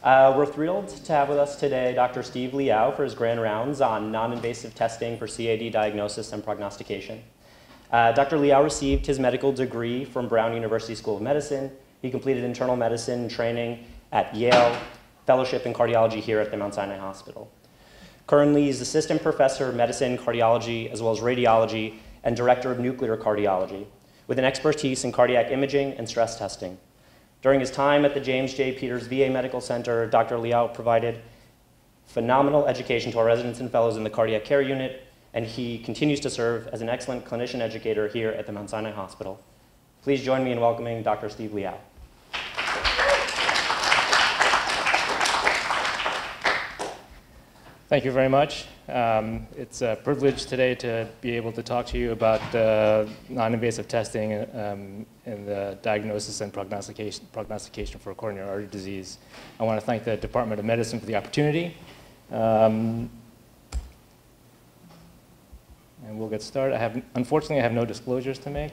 We're thrilled to have with us today Dr. Steve Liao for his grand rounds on non-invasive testing for CAD diagnosis and prognostication. Dr. Liao received his medical degree from Brown University School of Medicine. He completed internal medicine training at Yale, fellowship in cardiology here at the Mount Sinai Hospital. Currently, he's assistant professor of medicine, cardiology, as well as radiology, and director of nuclear cardiology, with an expertise in cardiac imaging and stress testing. During his time at the James J. Peters VA Medical Center, Dr. Liao provided phenomenal education to our residents and fellows in the cardiac care unit, and he continues to serve as an excellent clinician educator here at the Mount Sinai Hospital. Please join me in welcoming Dr. Steve Liao. Thank you very much. It's a privilege today to be able to talk to you about non-invasive testing and the diagnosis and prognostication for coronary artery disease. I want to thank the Department of Medicine for the opportunity. And we'll get started. Unfortunately, I have no disclosures to make.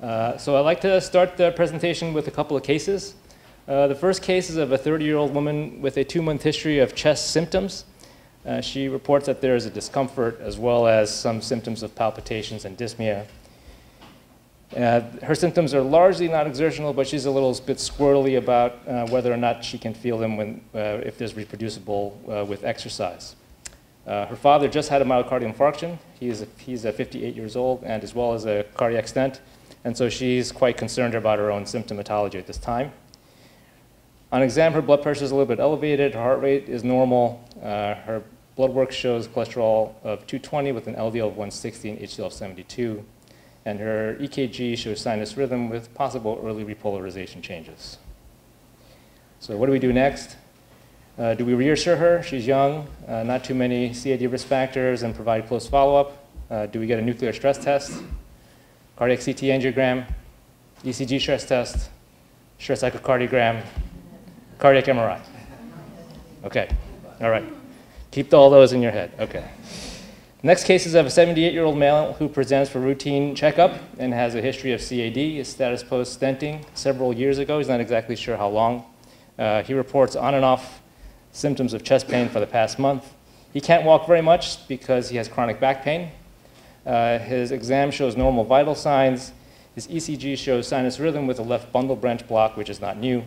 So I'd like to start the presentation with a couple of cases. The first case is of a 30-year-old woman with a 2-month history of chest symptoms. She reports that there is a discomfort as well as some symptoms of palpitations and dyspnea. Her symptoms are largely not exertional, but she's a little bit squirrely about whether or not she can feel them if there's reproducible with exercise. Her father just had a myocardial infarction. He's 58 years old and as well as a cardiac stent, and so she's quite concerned about her own symptomatology at this time. On exam, her blood pressure is a little bit elevated, her heart rate is normal, her blood work shows cholesterol of 220 with an LDL of 160 and HDL of 72, and her EKG shows sinus rhythm with possible early repolarization changes. So what do we do next? Do we reassure her? She's young, not too many CAD risk factors, and provide close follow-up. Do we get a nuclear stress test, cardiac CT angiogram, ECG stress test, stress echocardiogram, cardiac MRI? Okay, all right. Keep all those in your head, okay. Next case is of a 78-year-old male who presents for routine checkup and has a history of CAD, his status post-stenting several years ago. He's not exactly sure how long. He reports on and off symptoms of chest pain for the past month. He can't walk very much because he has chronic back pain. His exam shows normal vital signs. His ECG shows sinus rhythm with a left bundle branch block, which is not new.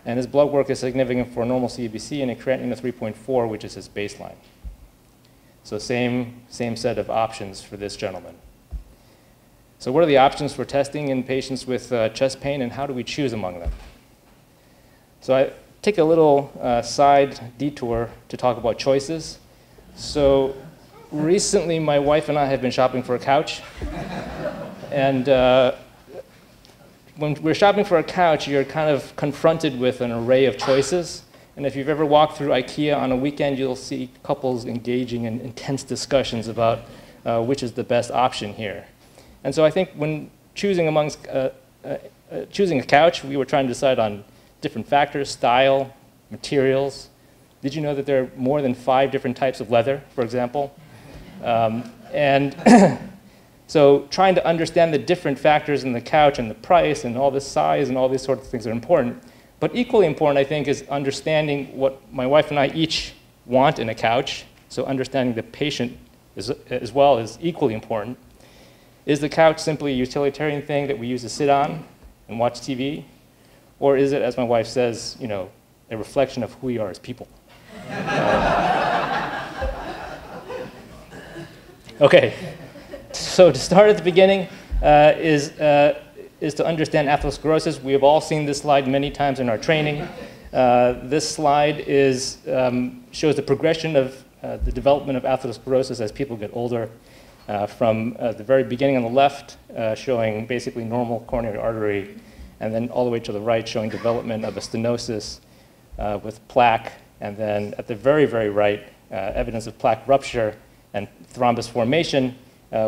And his blood work is significant for normal CBC and a creatinine of 3.4, which is his baseline. So same set of options for this gentleman. So what are the options for testing in patients with chest pain, and how do we choose among them? So I take a little side detour to talk about choices. So recently, my wife and I have been shopping for a couch. And when we're shopping for a couch, you're kind of confronted with an array of choices. And if you've ever walked through IKEA on a weekend, you'll see couples engaging in intense discussions about which is the best option here. And so I think when choosing choosing a couch, we were trying to decide on different factors: style, materials. Did you know that there are more than 5 different types of leather, for example? So trying to understand the different factors in the couch and the price and all the size and all these sorts of things are important. But equally important, I think, is understanding what my wife and I each want in a couch. So understanding the patient as well is equally important. Is the couch simply a utilitarian thing that we use to sit on and watch TV? Or is it, as my wife says, a reflection of who we are as people? Okay. So to start at the beginning is to understand atherosclerosis. We have all seen this slide many times in our training. This slide shows the progression of the development of atherosclerosis as people get older, from the very beginning on the left, showing basically normal coronary artery, and then all the way to the right, showing development of a stenosis with plaque, and then at the very, very right, evidence of plaque rupture and thrombus formation,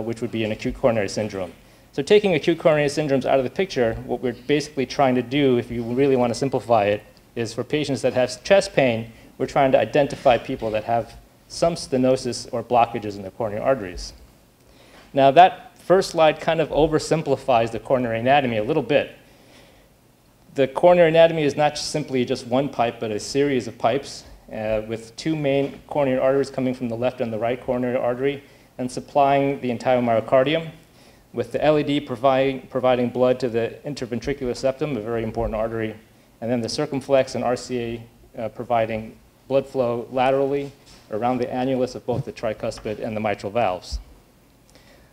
which would be an acute coronary syndrome. So taking acute coronary syndromes out of the picture, what we're basically trying to do, if you really want to simplify it, is for patients that have chest pain, we're trying to identify people that have some stenosis or blockages in the coronary arteries. Now that first slide kind of oversimplifies the coronary anatomy a little bit. The coronary anatomy is not simply just one pipe, but a series of pipes with two main coronary arteries coming from the left and the right coronary artery and supplying the entire myocardium, with the LED providing blood to the interventricular septum, a very important artery, and then the circumflex and RCA providing blood flow laterally around the annulus of both the tricuspid and the mitral valves.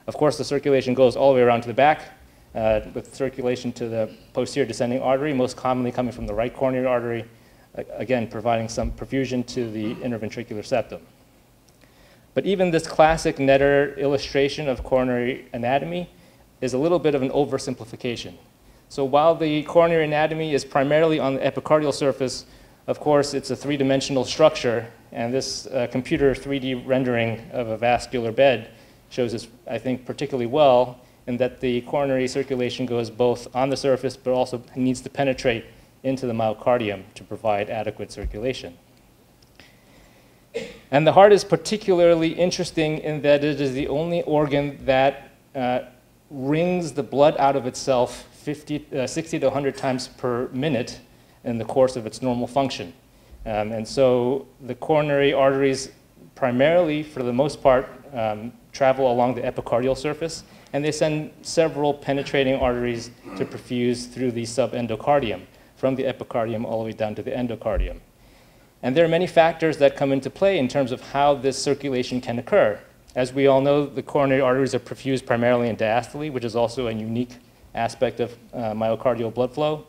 Of course, the circulation goes all the way around to the back, with circulation to the posterior descending artery, most commonly coming from the right coronary artery, again, providing some perfusion to the interventricular septum. But even this classic Netter illustration of coronary anatomy is a little bit of an oversimplification. So while the coronary anatomy is primarily on the epicardial surface, of course, it's a three-dimensional structure, and this computer 3D rendering of a vascular bed shows this, I think, particularly well, in that the coronary circulation goes both on the surface, but also needs to penetrate into the myocardium to provide adequate circulation. And the heart is particularly interesting in that it is the only organ that wrings the blood out of itself 60 to 100 times per minute in the course of its normal function. And so the coronary arteries primarily, for the most part, travel along the epicardial surface, and they send several penetrating arteries to perfuse through the subendocardium, from the epicardium all the way down to the endocardium. And there are many factors that come into play in terms of how this circulation can occur. As we all know, the coronary arteries are perfused primarily in diastole, which is also a unique aspect of myocardial blood flow.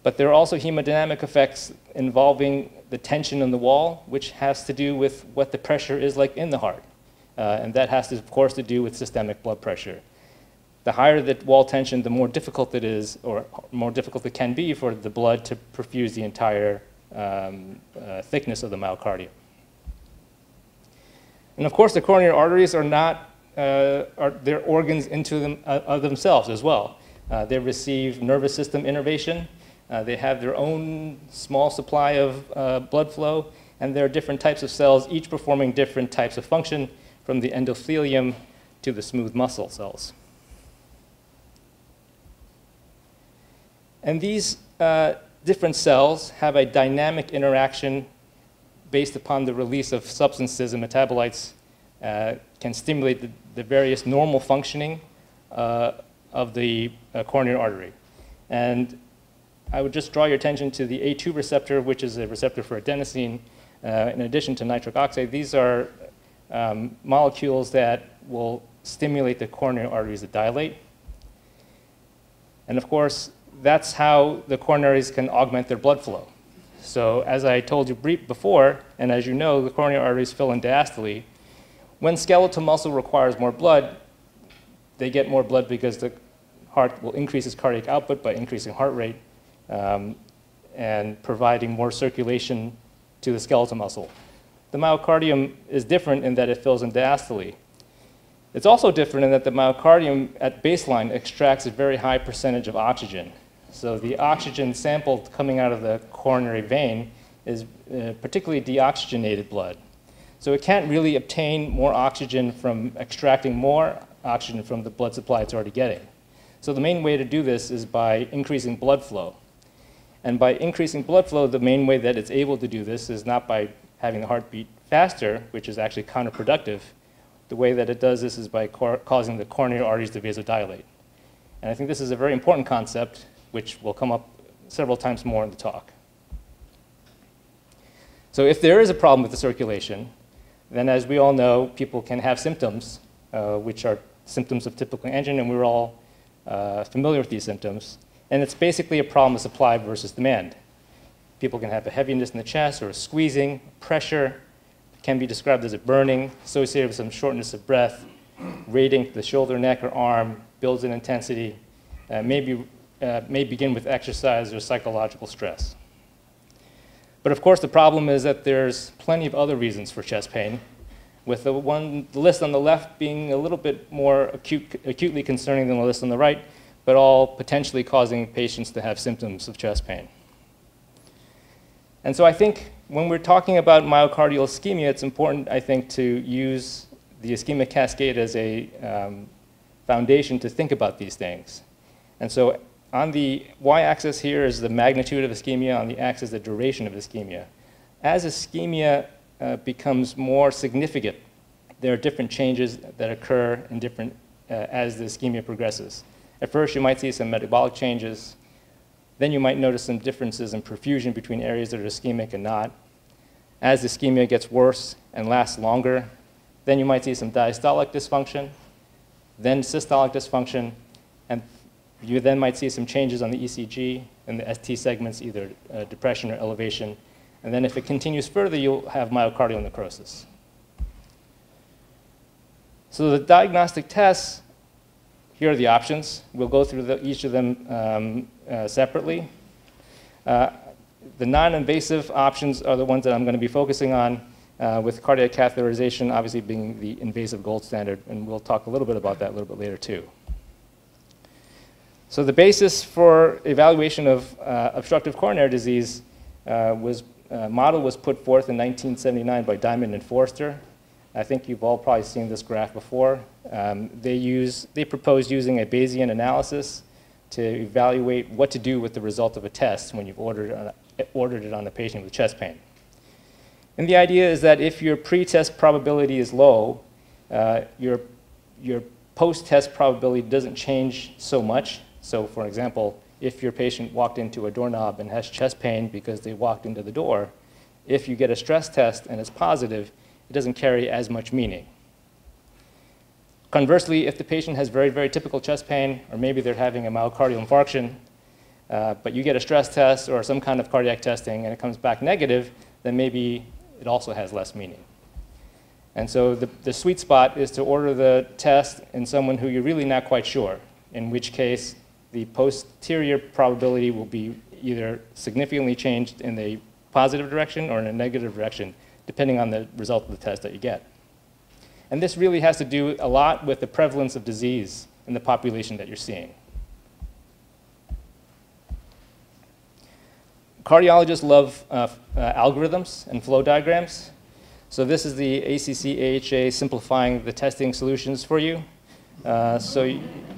But there are also hemodynamic effects involving the tension in the wall, which has to do with what the pressure is like in the heart. And that has, of course, to do with systemic blood pressure. The higher the wall tension, the more difficult it is, or more difficult it can be for the blood to perfuse the entire thickness of the myocardium. And of course, the coronary arteries are not, they're organs of themselves as well. They receive nervous system innervation. They have their own small supply of blood flow, and there are different types of cells, each performing different types of function, from the endothelium to the smooth muscle cells. And these different cells have a dynamic interaction based upon the release of substances and metabolites can stimulate the various normal functioning of the coronary artery. And I would just draw your attention to the A2 receptor, which is a receptor for adenosine. In addition to nitric oxide, these are molecules that will stimulate the coronary arteries to dilate. And of course, that's how the coronaries can augment their blood flow. So as I told you before, and as you know, the coronary arteries fill in diastole. When skeletal muscle requires more blood, they get more blood because the heart will increase its cardiac output by increasing heart rate and providing more circulation to the skeletal muscle. The myocardium is different in that it fills in diastole. It's also different in that the myocardium at baseline extracts a very high percentage of oxygen. So the oxygen sampled coming out of the coronary vein is particularly deoxygenated blood. So it can't really obtain more oxygen from extracting more oxygen from the blood supply it's already getting. So the main way to do this is by increasing blood flow. And by increasing blood flow, the main way that it's able to do this is not by having the heart beat faster, which is actually counterproductive. The way that it does this is by causing the coronary arteries to vasodilate. And I think this is a very important concept, which will come up several times more in the talk. So if there is a problem with the circulation, then as we all know, people can have symptoms, which are symptoms of typical angina, and we're all familiar with these symptoms. And it's basically a problem of supply versus demand. People can have a heaviness in the chest or a squeezing, pressure, can be described as a burning, associated with some shortness of breath, radiating to the shoulder, neck, or arm, builds in intensity, may begin with exercise or psychological stress. But of course, the problem is that there's plenty of other reasons for chest pain, with the list on the left being a little bit more acutely concerning than the list on the right, but all potentially causing patients to have symptoms of chest pain. And so I think when we're talking about myocardial ischemia, it's important, I think, to use the ischemic cascade as a foundation to think about these things. And so on the y-axis here is the magnitude of ischemia, on the axis the duration of ischemia. As ischemia becomes more significant, there are different changes that occur in different, as the ischemia progresses. At first, you might see some metabolic changes. Then you might notice some differences in perfusion between areas that are ischemic and not. As the ischemia gets worse and lasts longer, then you might see some diastolic dysfunction, then systolic dysfunction, and you then might see some changes on the ECG and the ST segments, either depression or elevation. And then if it continues further, you'll have myocardial necrosis. So the diagnostic tests, here are the options. We'll go through each of them separately. The non-invasive options are the ones that I'm going to be focusing on, with cardiac catheterization obviously being the invasive gold standard, and we'll talk a little bit about that a little bit later too. So the basis for evaluation of obstructive coronary disease model was put forth in 1979 by Diamond and Forster. I think you've all probably seen this graph before. They proposed using a Bayesian analysis to evaluate what to do with the result of a test when you've ordered it on a patient with chest pain. And the idea is that if your pre-test probability is low, your post-test probability doesn't change so much. So for example, if your patient walked into a doorknob and has chest pain because they walked into the door, if you get a stress test and it's positive, it doesn't carry as much meaning. Conversely, if the patient has very, very typical chest pain, or maybe they're having a myocardial infarction, but you get a stress test or some kind of cardiac testing and it comes back negative, then maybe it also has less meaning. And so the sweet spot is to order the test in someone who you're really not quite sure, in which case the posterior probability will be either significantly changed in a positive direction or in a negative direction, depending on the result of the test that you get. And this really has to do a lot with the prevalence of disease in the population that you're seeing. Cardiologists love algorithms and flow diagrams. So this is the ACC-AHA simplifying the testing solutions for you. So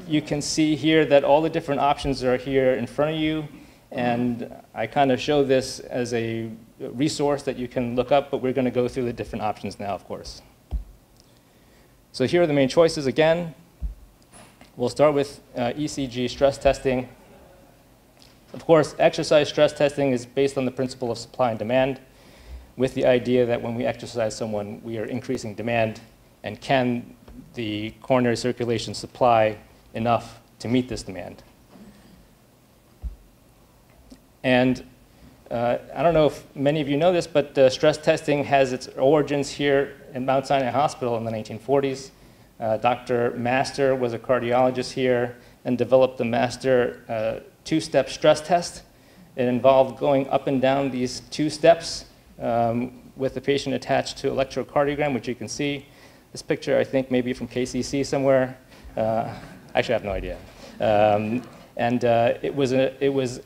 you can see here that all the different options are here in front of you. And I kind of show this as a resource that you can look up, but we're going to go through the different options now, of course. So here are the main choices again. We'll start with ECG stress testing. Of course, exercise stress testing is based on the principle of supply and demand, with the idea that when we exercise someone, we are increasing demand, and can the coronary circulation supply enough to meet this demand? And I don't know if many of you know this, but stress testing has its origins here in Mount Sinai Hospital in the 1940s. Dr. Master was a cardiologist here and developed the Master two-step stress test. It involved going up and down these two steps with the patient attached to electrocardiogram, which you can see. This picture, I think, may be from KCC somewhere. Actually, I have no idea. It was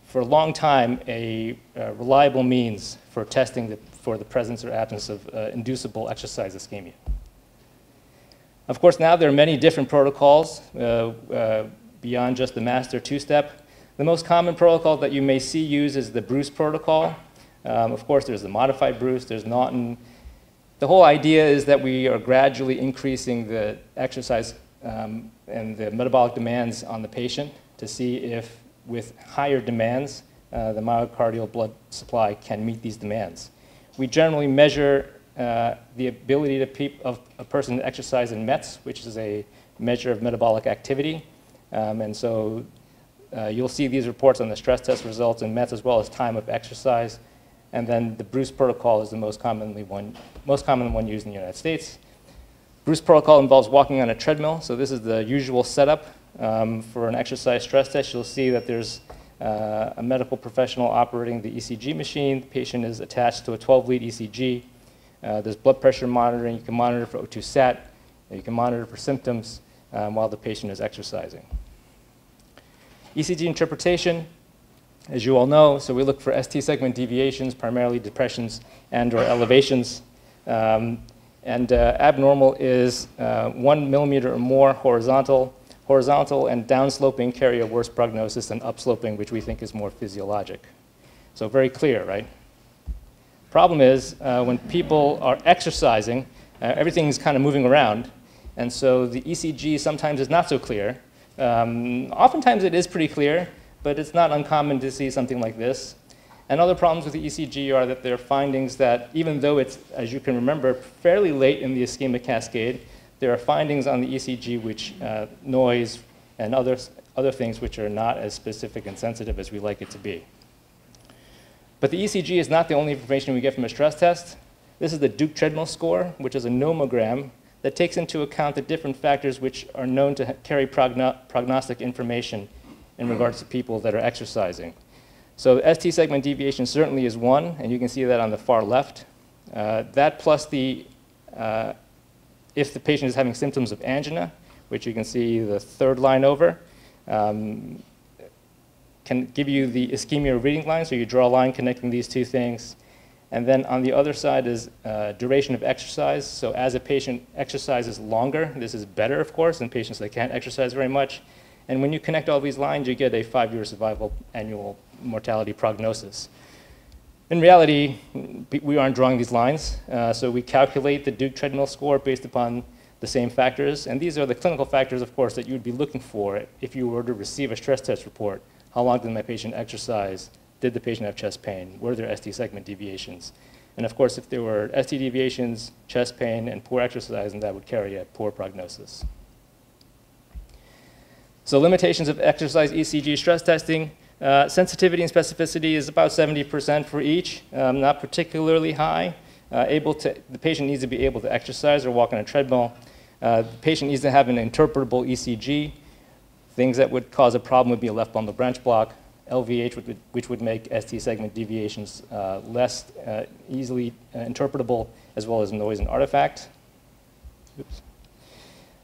for a long time, a reliable means for testing for the presence or absence of inducible exercise ischemia. Of course, now there are many different protocols beyond just the Master two-step. The most common protocol that you may see used is the Bruce protocol. Of course, there's the modified Bruce, there's Naughton. The whole idea is that we are gradually increasing the exercise and the metabolic demands on the patient to see if, with higher demands, the myocardial blood supply can meet these demands. We generally measure the ability of a person to exercise in METs, which is a measure of metabolic activity. And so you'll see these reports on the stress test results in METs as well as time of exercise. And then the Bruce protocol is the most common one used in the United States. Bruce protocol involves walking on a treadmill. So this is the usual setup for an exercise stress test. You'll see that there's a medical professional operating the ECG machine. The patient is attached to a 12-lead ECG. There's blood pressure monitoring. You can monitor for O2 sat. You can monitor for symptoms while the patient is exercising. ECG interpretation, as you all know, so we look for ST segment deviations, primarily depressions and or elevations. Abnormal is 1 millimeter or more horizontal, Horizontal and downsloping carry a worse prognosis than upsloping, which we think is more physiologic. So very clear, right? Problem is, when people are exercising, everything's kind of moving around, and so the ECG sometimes is not so clear. Oftentimes it is pretty clear, but it's not uncommon to see something like this. And other problems with the ECG are that there are findings that, even though it's, as you can remember, fairly late in the ischemic cascade, there are findings on the ECG which noise and other things which are not as specific and sensitive as we like it to be. But the ECG is not the only information we get from a stress test. This is the Duke Treadmill score, which is a nomogram that takes into account the different factors which are known to carry prognostic information in regards to people that are exercising. So ST segment deviation certainly is one, and you can see that on the far left. That plus the, if the patient is having symptoms of angina, which you can see the third line over, can give you the ischemia reading line, so you draw a line connecting these two things. And then on the other side is duration of exercise. So as a patient exercises longer, this is better, of course, than patients that can't exercise very much. And when you connect all these lines, you get a 5-year survival annual mortality prognosis. In reality, we aren't drawing these lines. So we calculate the Duke Treadmill score based upon the same factors. And these are the clinical factors, of course, that you would be looking for if you were to receive a stress test report. How long did my patient exercise? Did the patient have chest pain? Were there ST segment deviations? And of course, if there were ST deviations, chest pain, and poor exercise, then that would carry a poor prognosis. So limitations of exercise ECG stress testing. Sensitivity and specificity is about 70% for each, not particularly high. The patient needs to be able to exercise or walk on a treadmill. The patient needs to have an interpretable ECG. Things that would cause a problem would be a left bundle branch block, LVH, which would make ST segment deviations less easily interpretable, as well as noise and artifact. Oops.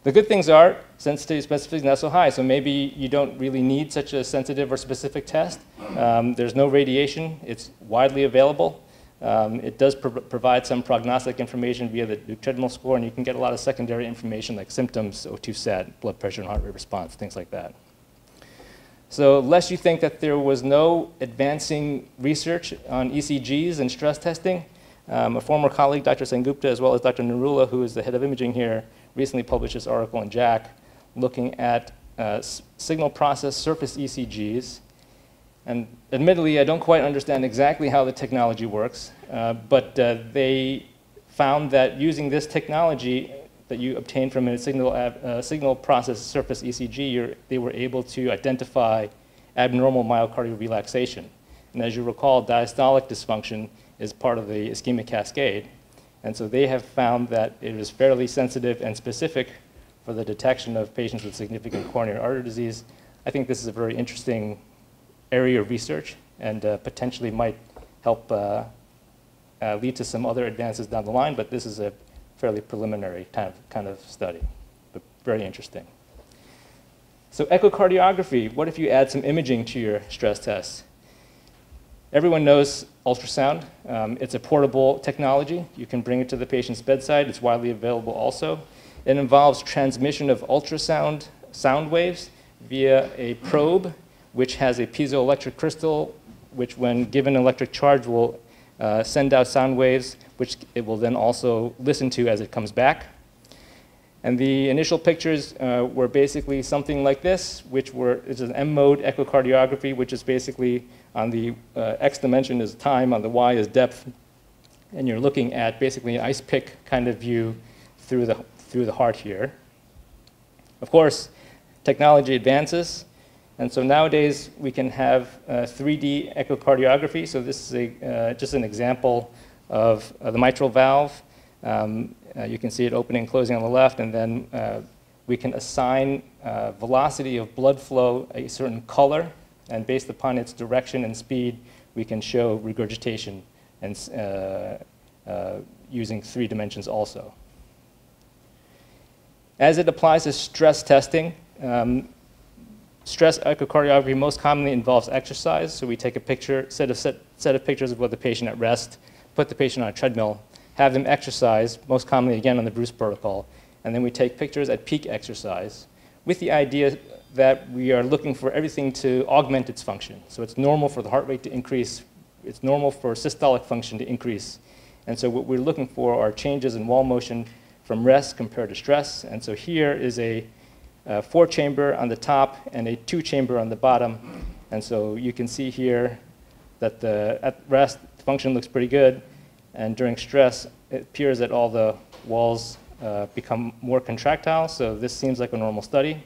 The good things are sensitivity, specificity is not so high, so maybe you don't really need such a sensitive or specific test. There's no radiation. It's widely available. It does provide some prognostic information via the Duke Treadmill score, and you can get a lot of secondary information like symptoms, O2 sat, blood pressure and heart rate response, things like that. So lest you think that there was no advancing research on ECGs and stress testing, a former colleague, Dr. Sengupta, as well as Dr. Narula, who is the head of imaging here, recently published this article in JACC looking at signal process surface ECGs. And admittedly, I don't quite understand exactly how the technology works, but they found that using this technology that you obtain from a signal process surface ECG, they were able to identify abnormal myocardial relaxation. And as you recall, diastolic dysfunction is part of the ischemic cascade. And so they have found that it is fairly sensitive and specific for the detection of patients with significant coronary artery disease. I think this is a very interesting area of research and potentially might help lead to some other advances down the line, but this is a fairly preliminary kind of study, but very interesting. So echocardiography, what if you add some imaging to your stress test? Everyone knows ultrasound. It's a portable technology. You can bring it to the patient's bedside. It's widely available also. It involves transmission of ultrasound sound waves via a probe, which has a piezoelectric crystal, which when given electric charge will send out sound waves, which it will then also listen to as it comes back. And the initial pictures were basically something like this, it's an M-mode echocardiography, which is basically on the X dimension is time, on the Y is depth, and you're looking at basically an ice pick kind of view through the heart here. Of course, technology advances, and so nowadays we can have 3D echocardiography. So this is just an example of the mitral valve. You can see it opening and closing on the left, and then we can assign velocity of blood flow a certain color, and based upon its direction and speed, we can show regurgitation and using 3 dimensions also. As it applies to stress testing, stress echocardiography most commonly involves exercise. So we take a picture, set of pictures of the patient at rest, put the patient on a treadmill, have them exercise, most commonly again on the Bruce protocol, and then we take pictures at peak exercise, with the idea that we are looking for everything to augment its function. So it's normal for the heart rate to increase. It's normal for systolic function to increase. And so what we're looking for are changes in wall motion from rest compared to stress. And so here is a 4-chamber on the top and a 2-chamber on the bottom. And so you can see here that at rest, the function looks pretty good. And during stress, it appears that all the walls become more contractile. So this seems like a normal study.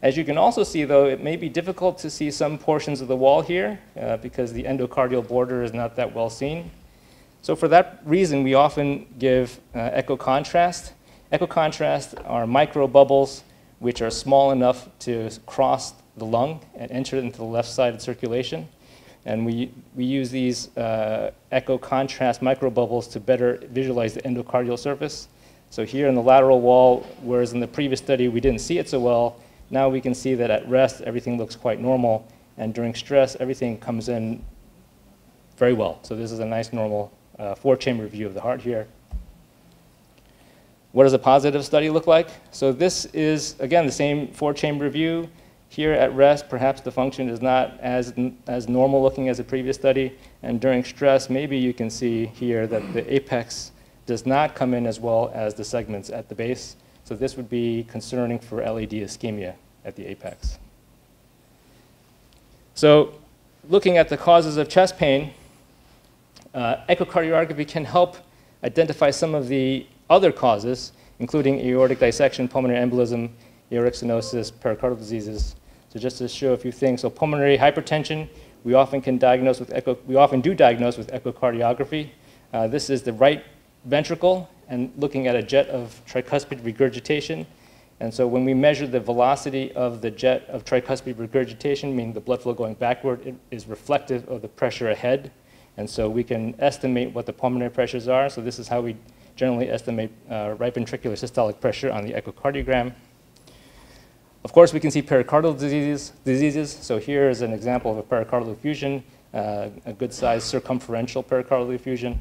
As you can also see, though, it may be difficult to see some portions of the wall here because the endocardial border is not that well seen. So for that reason, we often give echo contrast. Echo contrast are micro bubbles which are small enough to cross the lung and enter into the left-sided circulation. And we use these echo contrast micro bubbles to better visualize the endocardial surface. So here in the lateral wall, whereas in the previous study we didn't see it so well, now we can see that at rest, everything looks quite normal, and during stress, everything comes in very well. So this is a nice normal 4-chamber view of the heart here. What does a positive study look like? So this is, again, the same 4-chamber view. Here at rest, perhaps the function is not as normal looking as the previous study, and during stress, maybe you can see here that the apex does not come in as well as the segments at the base. So this would be concerning for LAD ischemia at the apex. So looking at the causes of chest pain, echocardiography can help identify some of the other causes, including aortic dissection, pulmonary embolism, aortic stenosis, pericardial diseases. So just to show a few things, so pulmonary hypertension, we often do diagnose with echocardiography. This is the right ventricle and looking at a jet of tricuspid regurgitation. And so when we measure the velocity of the jet of tricuspid regurgitation, meaning the blood flow going backward, it is reflective of the pressure ahead. And so we can estimate what the pulmonary pressures are. So this is how we generally estimate right ventricular systolic pressure on the echocardiogram. Of course, we can see pericardial diseases. So here is an example of a pericardial effusion, a good-sized circumferential pericardial effusion.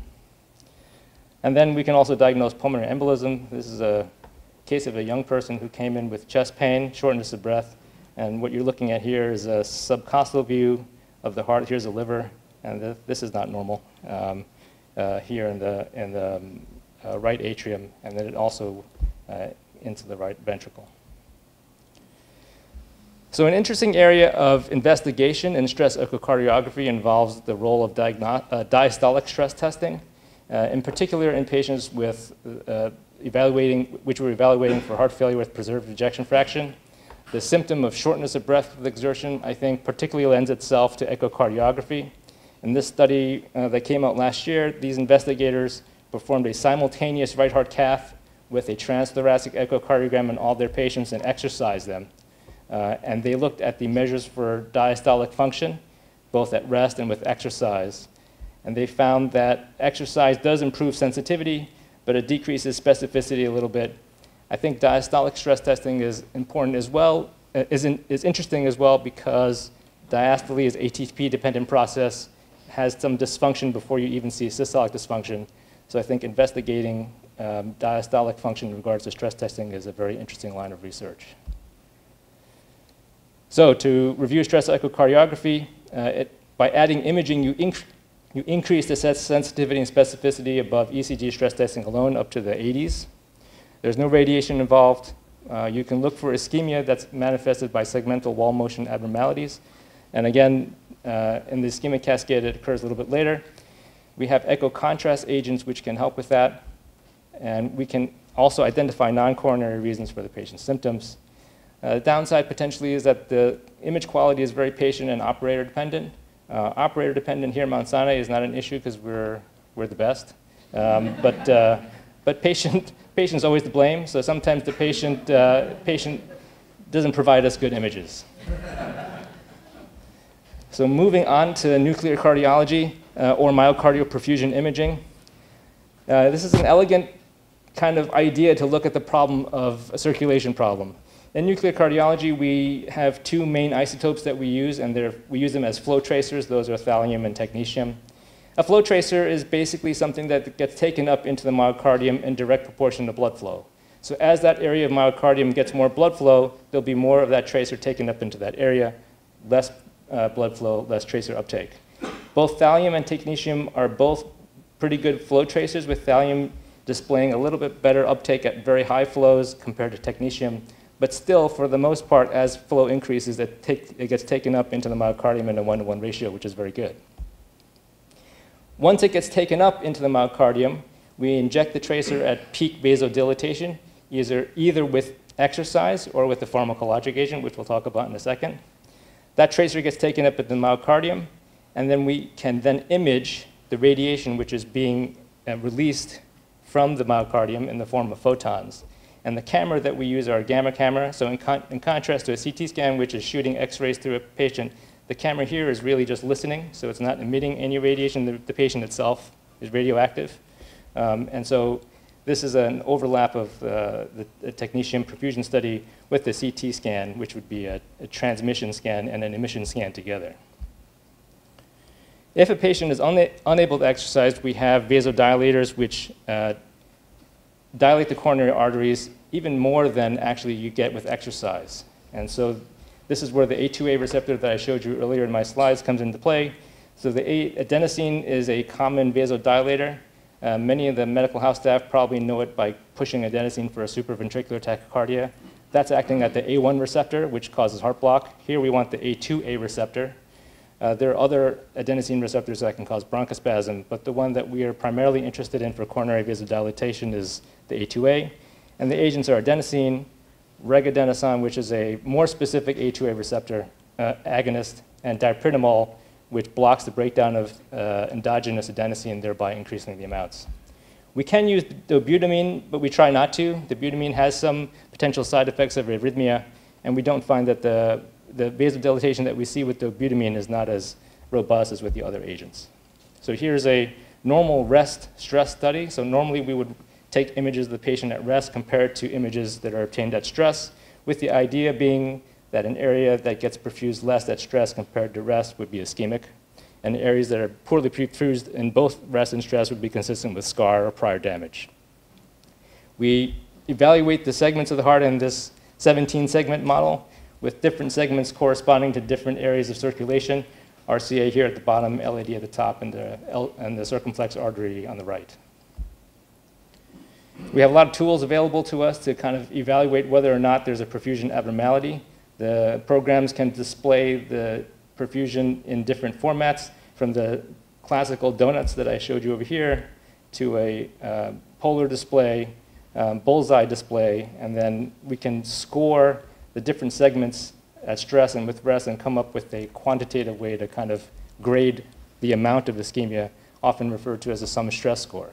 And then we can also diagnose pulmonary embolism. This is a case of a young person who came in with chest pain, shortness of breath. And what you're looking at here is a subcostal view of the heart. Here's the liver, and this is not normal here in the right atrium, and then it also into the right ventricle. So an interesting area of investigation in stress echocardiography involves the role of diastolic stress testing. In particular in patients with which we're evaluating for heart failure with preserved ejection fraction. The symptom of shortness of breath with exertion, I think, particularly lends itself to echocardiography. In this study that came out last year, these investigators performed a simultaneous right heart cath with a transthoracic echocardiogram in all their patients and exercised them. And they looked at the measures for diastolic function, both at rest and with exercise. And they found that exercise does improve sensitivity, but it decreases specificity a little bit. I think diastolic stress testing is important as well, is interesting as well because diastole is an ATP-dependent process, has some dysfunction before you even see systolic dysfunction. So I think investigating diastolic function in regards to stress testing is a very interesting line of research. So to review stress echocardiography, by adding imaging, you increase the sensitivity and specificity above ECG stress testing alone up to the 80s. There's no radiation involved. You can look for ischemia that's manifested by segmental wall motion abnormalities. And again, in the ischemic cascade, it occurs a little bit later. We have echo contrast agents which can help with that. And we can also identify non-coronary reasons for the patient's symptoms. The downside potentially is that the image quality is very patient and operator dependent. Operator dependent here at Mount Sinai is not an issue because we're the best. But patient's always to blame. So sometimes the patient doesn't provide us good images. So moving on to nuclear cardiology or myocardial perfusion imaging. This is an elegant kind of idea to look at the problem of a circulation problem. In nuclear cardiology, we have two main isotopes that we use, and we use them as flow tracers. Those are thallium and technetium. A flow tracer is basically something that gets taken up into the myocardium in direct proportion to blood flow. So as that area of myocardium gets more blood flow, there'll be more of that tracer taken up into that area, less blood flow, less tracer uptake. Both thallium and technetium are both pretty good flow tracers, with thallium displaying a little bit better uptake at very high flows compared to technetium. But still, for the most part, as flow increases, it gets taken up into the myocardium in a 1-to-1 ratio, which is very good. Once it gets taken up into the myocardium, we inject the tracer at peak vasodilatation, either with exercise or with the pharmacologic agent, which we'll talk about in a second. That tracer gets taken up at the myocardium, and then we can then image the radiation which is being released from the myocardium in the form of photons. And the camera that we use are a gamma camera. So in contrast to a CT scan, which is shooting X-rays through a patient, the camera here is really just listening, so it's not emitting any radiation. The patient itself is radioactive. And so this is an overlap of the technetium perfusion study with the CT scan, which would be a transmission scan and an emission scan together. If a patient is unable to exercise, we have vasodilators which dilate the coronary arteries even more than actually you get with exercise. And so this is where the A2A receptor that I showed you earlier in my slides comes into play. So the adenosine is a common vasodilator. Many of the medical house staff probably know it by pushing adenosine for a supraventricular tachycardia. That's acting at the A1 receptor, which causes heart block. Here we want the A2A receptor. There are other adenosine receptors that can cause bronchospasm, but the one that we are primarily interested in for coronary vasodilatation is the A2A. And the agents are adenosine, regadenoson, which is a more specific A2A receptor agonist, and dipridamol, which blocks the breakdown of endogenous adenosine, thereby increasing the amounts. We can use dobutamine, but we try not to. Dobutamine has some potential side effects of arrhythmia, and we don't find that the vasodilatation that we see with dobutamine is not as robust as with the other agents. So here's a normal rest stress study. So normally we would take images of the patient at rest compared to images that are obtained at stress, with the idea being that an area that gets perfused less at stress compared to rest would be ischemic, and areas that are poorly perfused in both rest and stress would be consistent with scar or prior damage. We evaluate the segments of the heart in this 17-segment model, with different segments corresponding to different areas of circulation, RCA here at the bottom, LAD at the top, and the circumflex artery on the right. We have a lot of tools available to us to kind of evaluate whether or not there's a perfusion abnormality. The programs can display the perfusion in different formats, from the classical donuts that I showed you over here to a polar display, bullseye display, and then we can score the different segments at stress and with rest and come up with a quantitative way to kind of grade the amount of ischemia, often referred to as a sum stress score.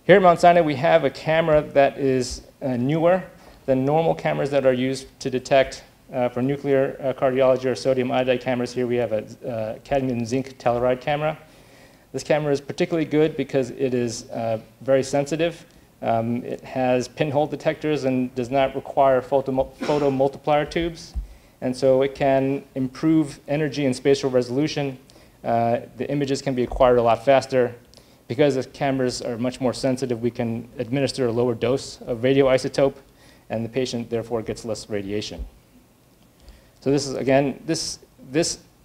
Here at Mount Sinai, we have a camera that is newer than normal cameras that are used to detect for nuclear cardiology or sodium iodide cameras. Here we have a cadmium zinc telluride camera. This camera is particularly good because it is very sensitive. It has pinhole detectors and does not require photo multiplier tubes. And so it can improve energy and spatial resolution. The images can be acquired a lot faster. Because the cameras are much more sensitive, we can administer a lower dose of radioisotope, and the patient therefore gets less radiation. So this is, again, this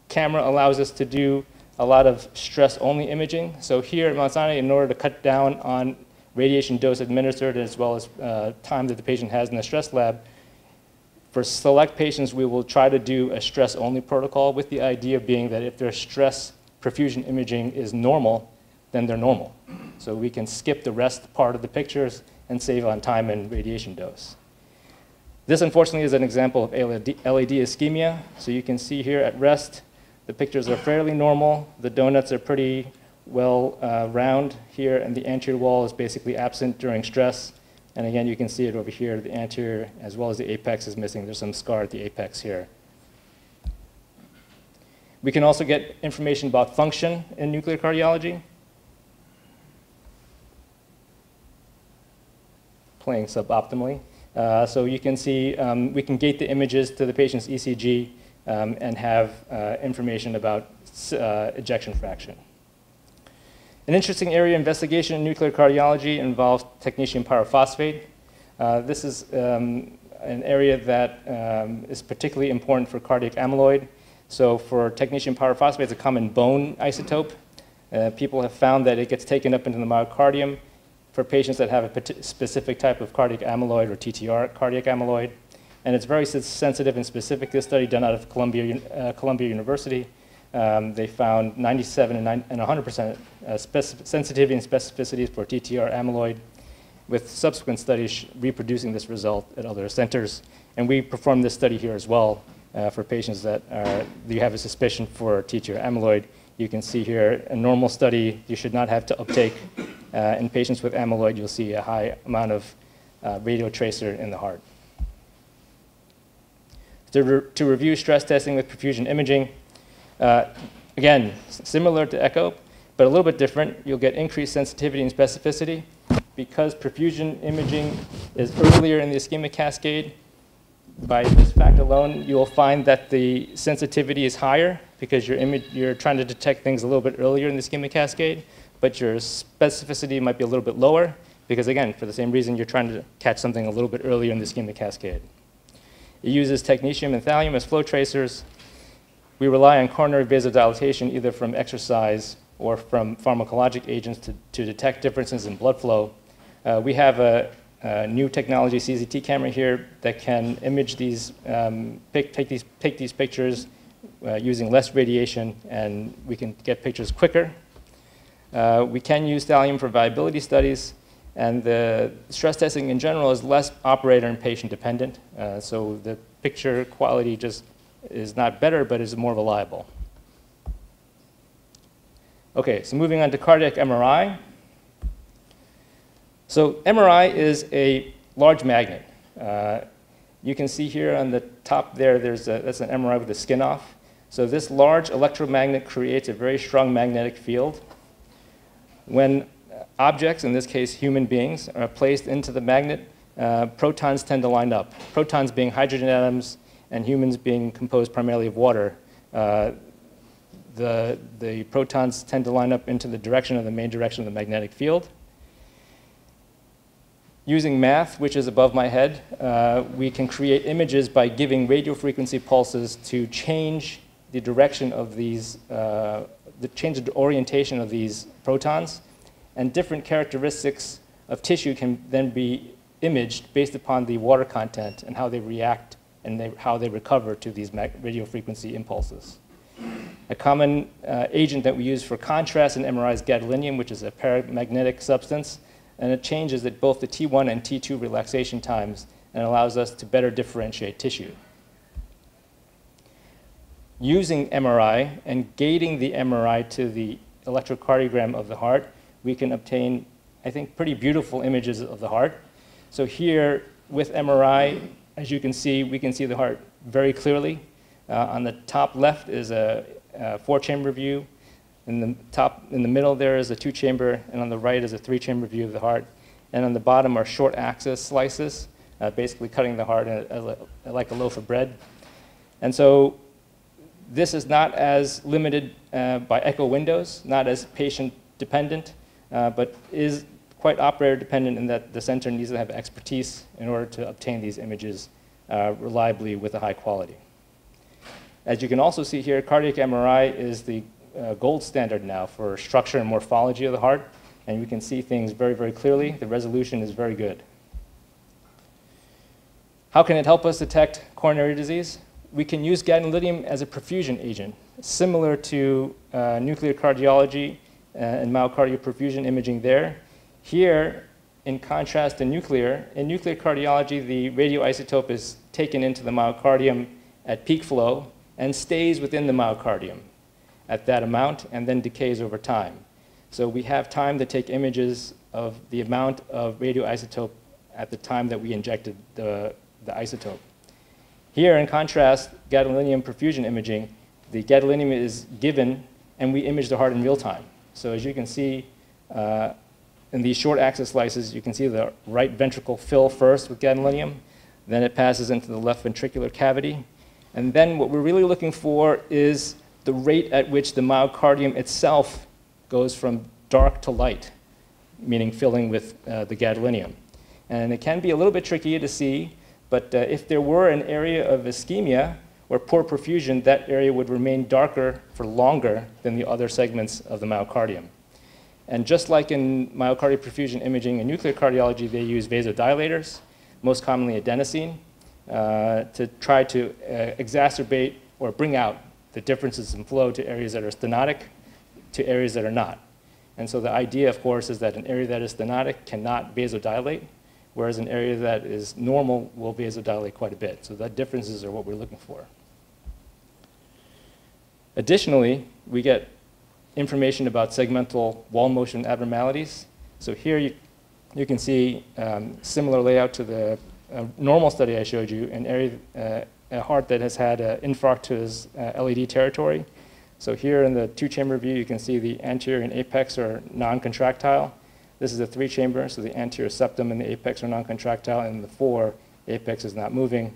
camera allows us to do a lot of stress-only imaging. So here at Mount Sinai, in order to cut down on radiation dose administered as well as time that the patient has in the stress lab, for select patients, we will try to do a stress-only protocol, with the idea being that if their stress perfusion imaging is normal, then they're normal. So we can skip the rest part of the pictures and save on time and radiation dose. This, unfortunately, is an example of LAD ischemia. So you can see here at rest, the pictures are fairly normal. The donuts are pretty well round here, and the anterior wall is basically absent during stress. And again, you can see it over here. The anterior, as well as the apex, is missing. There's some scar at the apex here. We can also get information about function in nuclear cardiology. Playing suboptimally. So you can see we can gate the images to the patient's ECG and have information about ejection fraction. An interesting area of investigation in nuclear cardiology involves technetium pyrophosphate. This is an area that is particularly important for cardiac amyloid. So for technetium pyrophosphate, it's a common bone isotope. People have found that it gets taken up into the myocardium for patients that have a specific type of cardiac amyloid or TTR cardiac amyloid. And it's very sensitive and specific. This study done out of Columbia University, they found 97 and 100% sensitivity and specificity for TTR amyloid, with subsequent studies reproducing this result at other centers. And we performed this study here as well for patients that you have a suspicion for TTR amyloid. You can see here a normal study, you should not have to uptake. In patients with amyloid, you'll see a high amount of radiotracer in the heart. To review stress testing with perfusion imaging, again, similar to echo, but a little bit different. You'll get increased sensitivity and specificity. Because perfusion imaging is earlier in the ischemic cascade, by this fact alone, you will find that the sensitivity is higher because you're trying to detect things a little bit earlier in the ischemic cascade, but your specificity might be a little bit lower because, again, for the same reason, you're trying to catch something a little bit earlier in the ischemic cascade. It uses technetium and thallium as flow tracers. We rely on coronary vasodilatation either from exercise or from pharmacologic agents to detect differences in blood flow. We have a new technology CZT camera here that can image these, take these pictures using less radiation, and we can get pictures quicker. We can use thallium for viability studies, and the stress testing in general is less operator and patient dependent. So the picture quality just is not better, but is more reliable. Okay, so moving on to cardiac MRI. So MRI is a large magnet. You can see here on the top there, that's an MRI with the skin off. So this large electromagnet creates a very strong magnetic field. When objects, in this case human beings, are placed into the magnet, protons tend to line up. Protons being hydrogen atoms and humans being composed primarily of water. The protons tend to line up into the direction of the main direction of the magnetic field. Using math, which is above my head, we can create images by giving radio frequency pulses to change the direction of these, change the orientation of these protons, and different characteristics of tissue can then be imaged based upon the water content and how they react and how they recover to these radio frequency impulses. A common agent that we use for contrast in MRI is gadolinium, which is a paramagnetic substance, and it changes at both the T1 and T2 relaxation times and allows us to better differentiate tissue. Using MRI and gating the MRI to the electrocardiogram of the heart, we can obtain, I think, pretty beautiful images of the heart. So here, with MRI, as you can see, we can see the heart very clearly. On the top left is a 4-chamber view. In the middle there is a 2-chamber, and on the right is a 3-chamber view of the heart. And on the bottom are short axis slices, basically cutting the heart like a loaf of bread. And so this is not as limited by echo windows, not as patient dependent, but is quite operator dependent in that the center needs to have expertise in order to obtain these images reliably with a high quality. As you can also see here, cardiac MRI is the gold standard now for structure and morphology of the heart, and we can see things very, very clearly. The resolution is very good. How can it help us detect coronary disease? We can use gadolinium as a perfusion agent, similar to nuclear cardiology and myocardial perfusion imaging there. Here, in contrast to nuclear, in nuclear cardiology, the radioisotope is taken into the myocardium at peak flow and stays within the myocardium at that amount and then decays over time. So we have time to take images of the amount of radioisotope at the time that we injected the isotope. Here, in contrast, gadolinium perfusion imaging, the gadolinium is given and we image the heart in real time. So as you can see in these short axis slices, you can see the right ventricle fill first with gadolinium, then it passes into the left ventricular cavity. And then what we're really looking for is the rate at which the myocardium itself goes from dark to light, meaning filling with the gadolinium. And it can be a little bit tricky to see, but if there were an area of ischemia or poor perfusion, that area would remain darker for longer than the other segments of the myocardium. And just like in myocardial perfusion imaging and nuclear cardiology, they use vasodilators, most commonly adenosine, to try to exacerbate or bring out the differences in flow to areas that are stenotic to areas that are not. And so the idea, of course, is that an area that is stenotic cannot vasodilate, whereas an area that is normal will vasodilate quite a bit. So that differences are what we're looking for. Additionally, we get information about segmental wall motion abnormalities. So here you can see similar layout to the normal study I showed you, an area, a heart that has had an infarct to his LED territory. So here in the two-chamber view, you can see the anterior and apex are non-contractile. This is a three-chamber, so the anterior septum and the apex are non-contractile, and the fore apex is not moving.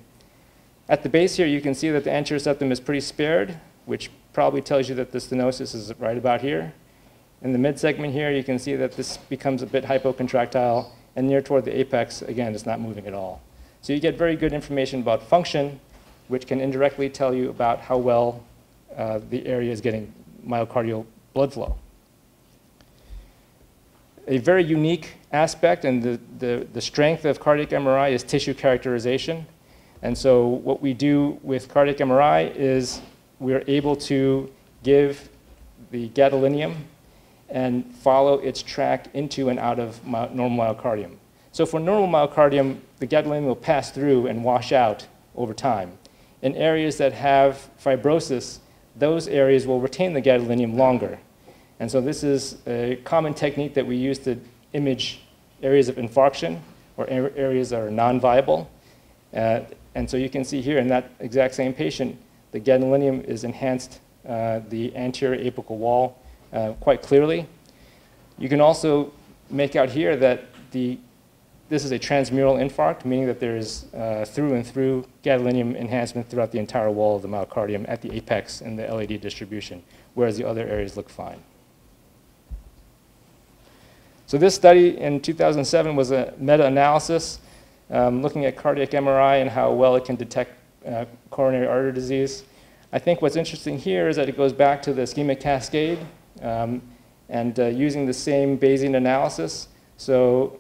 At the base here, you can see that the anterior septum is pretty spared, which probably tells you that the stenosis is right about here. In the mid-segment here, you can see that this becomes a bit hypocontractile, and near toward the apex, again, it's not moving at all. So you get very good information about function, which can indirectly tell you about how well the area is getting myocardial blood flow. A very unique aspect and the strength of cardiac MRI is tissue characterization. And so what we do with cardiac MRI is we're able to give the gadolinium and follow its track into and out of normal myocardium. So for normal myocardium, the gadolinium will pass through and wash out over time. In areas that have fibrosis, those areas will retain the gadolinium longer. And so this is a common technique that we use to image areas of infarction or areas that are non-viable. And so you can see here in that exact same patient, the gadolinium is enhanced the anterior apical wall quite clearly. You can also make out here that this is a transmural infarct, meaning that there is through and through gadolinium enhancement throughout the entire wall of the myocardium at the apex in the LED distribution, whereas the other areas look fine. So this study in 2007 was a meta-analysis looking at cardiac MRI and how well it can detect coronary artery disease. I think what's interesting here is that it goes back to the ischemic cascade and using the same Bayesian analysis. So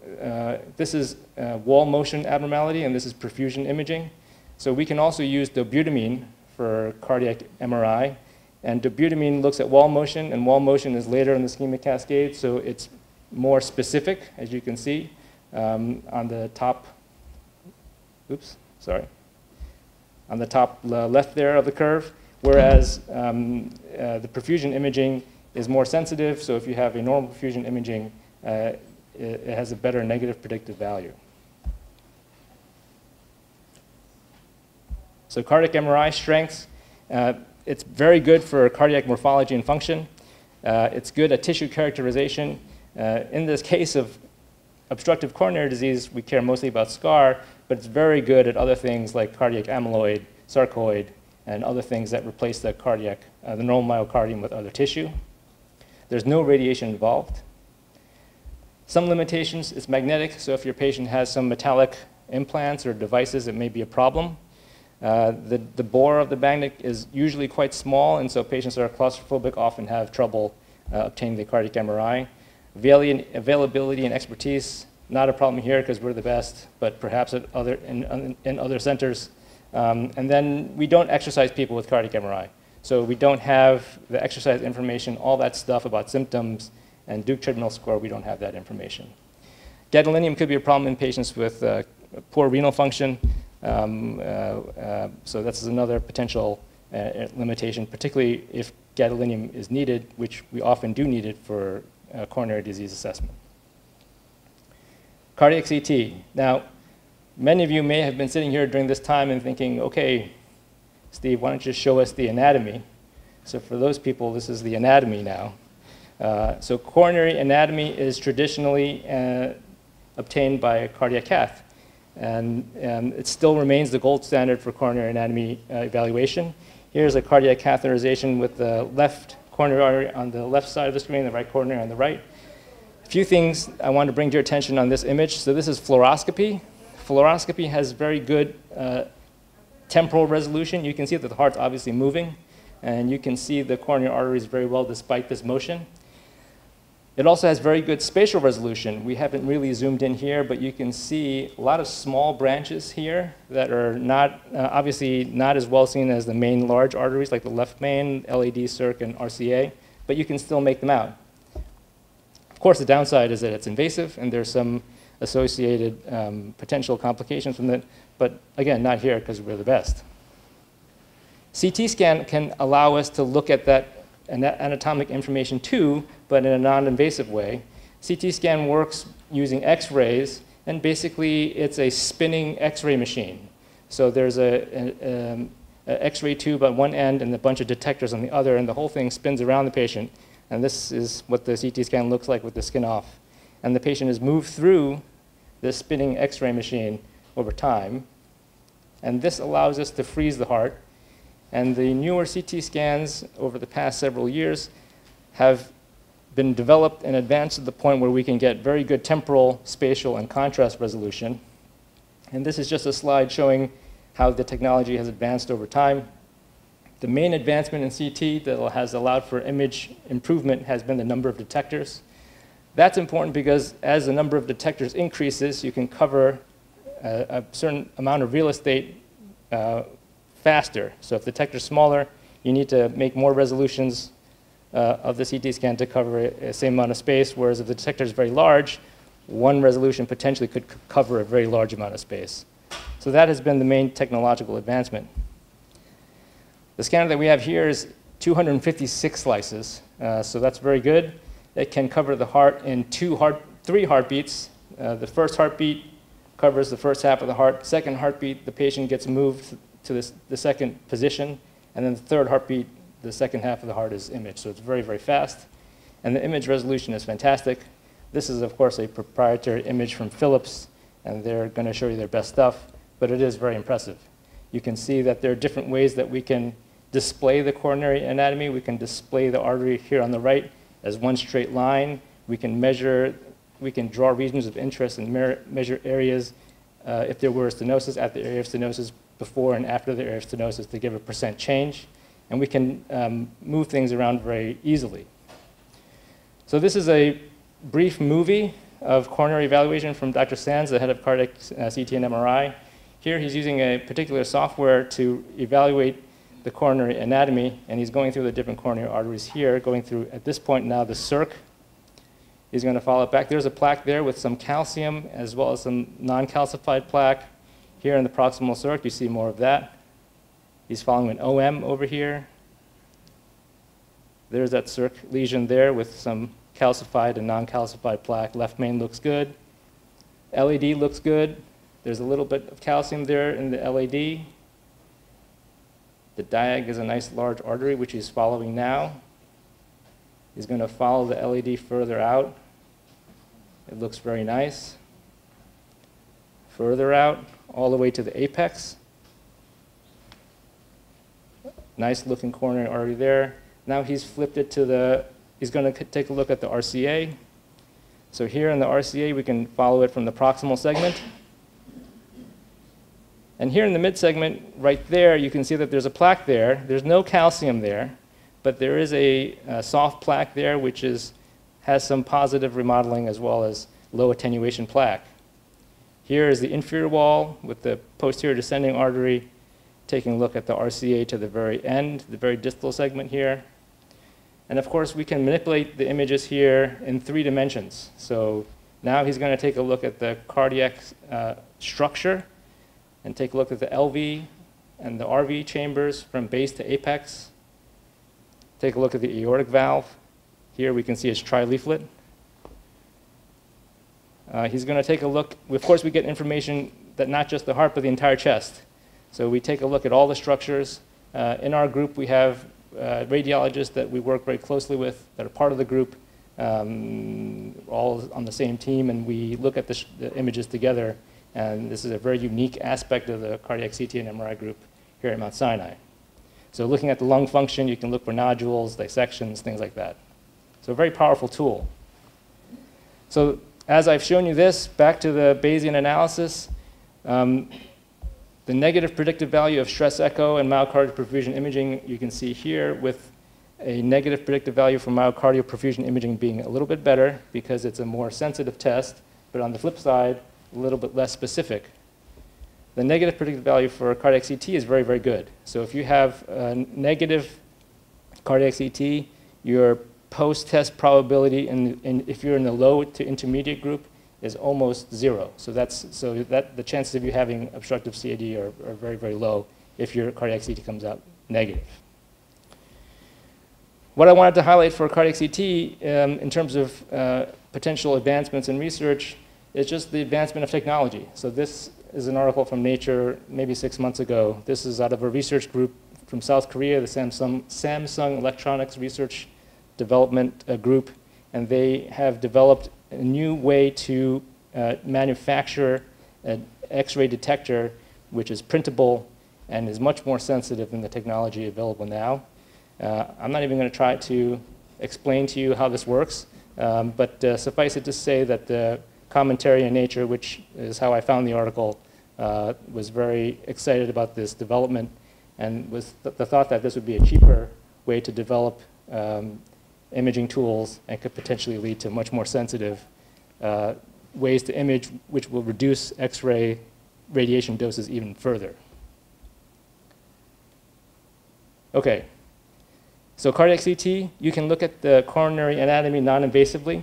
this is wall motion abnormality, and this is perfusion imaging. So we can also use dobutamine for cardiac MRI. And dobutamine looks at wall motion, and wall motion is later in the ischemic cascade, so it's more specific, as you can see on the top. Oops, sorry. On the top left there of the curve, whereas the perfusion imaging is more sensitive. So if you have a normal perfusion imaging, it has a better negative predictive value. So cardiac MRI strengths, it's very good for cardiac morphology and function. It's good at tissue characterization. In this case of obstructive coronary disease, we care mostly about scar, but it's very good at other things like cardiac amyloid, sarcoid, and other things that replace the normal myocardium with other tissue. There's no radiation involved. Some limitations, it's magnetic, so if your patient has some metallic implants or devices, it may be a problem. The bore of the magnet is usually quite small, and so patients that are claustrophobic often have trouble obtaining the cardiac MRI. Availability and expertise, not a problem here because we're the best, but perhaps at in other centers. And then we don't exercise people with cardiac MRI. So we don't have the exercise information, all that stuff about symptoms, and Duke Treadmill score, we don't have that information. Gadolinium could be a problem in patients with poor renal function. So that's another potential limitation, particularly if gadolinium is needed, which we often do need it for coronary disease assessment. Cardiac CT. Now, many of you may have been sitting here during this time and thinking, okay, Steve, why don't you just show us the anatomy? So for those people, this is the anatomy now. So coronary anatomy is traditionally obtained by a cardiac cath. And it still remains the gold standard for coronary anatomy evaluation. Here's a cardiac catheterization with the left coronary artery on the left side of the screen, the right coronary on the right. A few things I want to bring to your attention on this image. So this is fluoroscopy. Fluoroscopy has very good temporal resolution. You can see that the heart's obviously moving, and you can see the coronary arteries very well despite this motion. It also has very good spatial resolution. We haven't really zoomed in here, but you can see a lot of small branches here that are not, obviously not as well seen as the main large arteries like the left main, LAD, circ, and RCA, but you can still make them out. Of course, the downside is that it's invasive, and there's some associated potential complications from that, but again, not here because we're the best. CT scan can allow us to look at that anatomic information too, but in a non-invasive way. CT scan works using X-rays, and basically it's a spinning X-ray machine. So there's an X-ray tube on one end and a bunch of detectors on the other, and the whole thing spins around the patient. And this is what the CT scan looks like with the skin off. And the patient is moved through this spinning X-ray machine over time. And this allows us to freeze the heart. And the newer CT scans over the past several years have been developed and advanced to the point where we can get very good temporal, spatial, and contrast resolution. And this is just a slide showing how the technology has advanced over time. The main advancement in CT that has allowed for image improvement has been the number of detectors. That's important because as the number of detectors increases, you can cover a certain amount of real estate faster. So if the detector is smaller, you need to make more resolutions of the CT scan to cover the same amount of space, whereas if the detector is very large, one resolution potentially could cover a very large amount of space. So that has been the main technological advancement. The scanner that we have here is 256 slices, so that's very good. It can cover the heart in three heartbeats. The first heartbeat covers the first half of the heart. Second heartbeat, the patient gets moved to the second position, and then the third heartbeat, the second half of the heart is imaged. So it's very, very fast. And the image resolution is fantastic. This is, of course, a proprietary image from Philips, and they're going to show you their best stuff, but it is very impressive. You can see that there are different ways that we can display the coronary anatomy. We can display the artery here on the right as one straight line. We can measure, we can draw regions of interest and measure areas if there were stenosis at the area of stenosis before and after the area of stenosis to give a % change. And we can move things around very easily. So this is a brief movie of coronary evaluation from Dr. Sands, the head of cardiac CT and MRI. Here he's using a particular software to evaluate the coronary anatomy, and he's going through the different coronary arteries here, going through, at this point now, the circ. He's going to follow it back. There's a plaque there with some calcium as well as some non-calcified plaque. Here in the proximal circ, you see more of that. He's following an OM over here. There's that circ lesion there with some calcified and non-calcified plaque. Left main looks good. LAD looks good. There's a little bit of calcium there in the LAD. The diag is a nice large artery, which he's following now. He's going to follow the LAD further out. It looks very nice. Further out, all the way to the apex. Nice looking coronary artery there. Now he's flipped it to the, he's going to take a look at the RCA. So here in the RCA, we can follow it from the proximal segment. And here in the mid segment, right there, you can see that there's a plaque there. There's no calcium there, but there is a soft plaque there, which has some positive remodeling as well as low attenuation plaque. Here is the inferior wall with the posterior descending artery, taking a look at the RCA to the very end, the very distal segment here. And of course, we can manipulate the images here in 3 dimensions. So now he's going to take a look at the cardiac structure and take a look at the LV and the RV chambers from base to apex. Take a look at the aortic valve. Here we can see its trileaflet. He's going to take a look. Of course, we get information that not just the heart, but the entire chest. So we take a look at all the structures. In our group, we have radiologists that we work very closely with that are part of the group, all on the same team, and we look at the images together. And this is a very unique aspect of the cardiac CT and MRI group here at Mount Sinai. So looking at the lung function, you can look for nodules, dissections, things like that. So a very powerful tool. So as I've shown you this, back to the Bayesian analysis, the negative predictive value of stress echo and myocardial perfusion imaging you can see here, with a negative predictive value for myocardial perfusion imaging being a little bit better because it's a more sensitive test, but on the flip side, a little bit less specific. The negative predictive value for cardiac CT is very, very good. So if you have a negative cardiac CT, your post-test probability, if you're in the low to intermediate group, is almost zero. So the chances of you having obstructive CAD are very, very low if your cardiac CT comes out negative. What I wanted to highlight for cardiac CT in terms of potential advancements in research is just the advancement of technology. So this is an article from Nature maybe 6 months ago. This is out of a research group from South Korea, the Samsung Electronics Research Development Group, and they have developed a new way to manufacture an X-ray detector which is printable and is much more sensitive than the technology available now. I'm not even going to try to explain to you how this works, but suffice it to say that the commentary in Nature, which is how I found the article, was very excited about this development and was the thought that this would be a cheaper way to develop imaging tools and could potentially lead to much more sensitive ways to image, which will reduce X-ray radiation doses even further. Okay, so cardiac CT, you can look at the coronary anatomy non-invasively.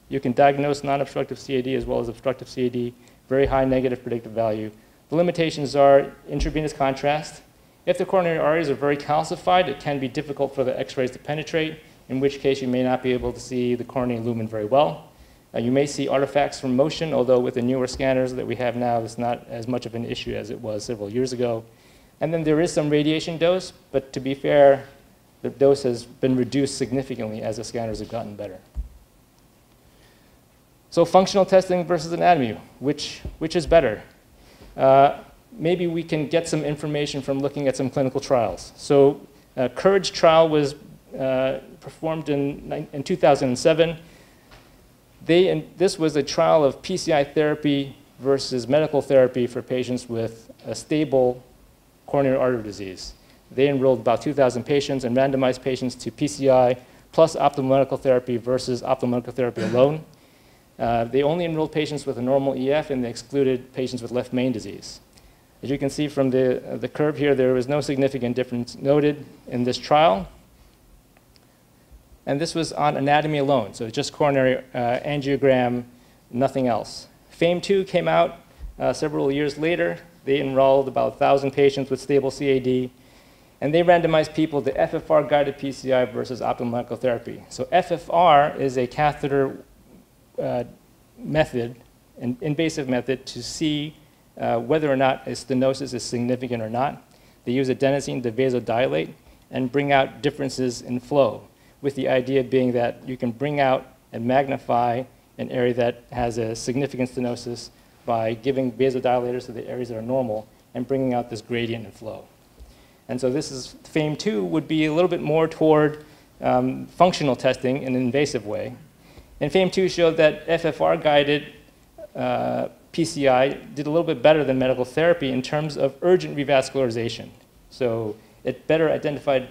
You can diagnose non-obstructive CAD as well as obstructive CAD, very high negative predictive value. The limitations are intravenous contrast. If the coronary arteries are very calcified, it can be difficult for the X-rays to penetrate, in which case you may not be able to see the coronary lumen very well. You may see artifacts from motion, although with the newer scanners that we have now, it's not as much of an issue as it was several years ago. And then there is some radiation dose, but to be fair, the dose has been reduced significantly as the scanners have gotten better. So functional testing versus anatomy, which is better? Maybe we can get some information from looking at some clinical trials. So Courage trial was performed in 2007. This was a trial of PCI therapy versus medical therapy for patients with a stable coronary artery disease. They enrolled about 2,000 patients and randomized patients to PCI plus optimal medical therapy versus optimal medical therapy alone. They only enrolled patients with a normal EF, and they excluded patients with left main disease. As you can see from the curve here, there was no significant difference noted in this trial. And this was on anatomy alone, so just coronary angiogram, nothing else. FAME2 came out several years later. They enrolled about 1,000 patients with stable CAD, and they randomized people to FFR-guided PCI versus optimal medical therapy. So FFR is a catheter method, an invasive method, to see whether or not a stenosis is significant or not. They use adenosine to vasodilate and bring out differences in flow, with the idea being that you can bring out and magnify an area that has a significant stenosis by giving vasodilators to the areas that are normal and bringing out this gradient in flow. And so this is, FAME2 would be a little bit more toward functional testing in an invasive way. And FAME2 showed that FFR-guided PCI did a little bit better than medical therapy in terms of urgent revascularization. So it better identified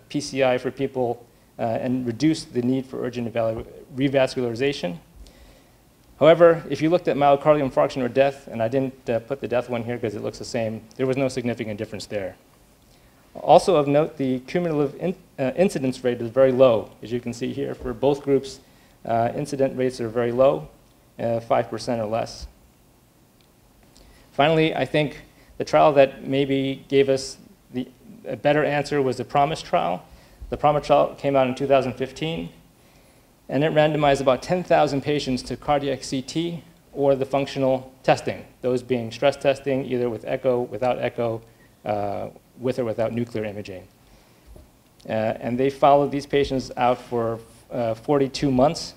PCI for people and reduced the need for urgent revascularization. However, if you looked at myocardial infarction or death, and I didn't put the death one here because it looks the same, there was no significant difference there. Also of note, the cumulative incidence rate is very low. As you can see here, for both groups, incident rates are very low, 5% or less. Finally, I think the trial that maybe gave us a better answer was the PROMISE trial. The PROMISE trial came out in 2015, and it randomized about 10,000 patients to cardiac CT or the functional testing, those being stress testing, either with echo, without echo, with or without nuclear imaging. And they followed these patients out for 42 months,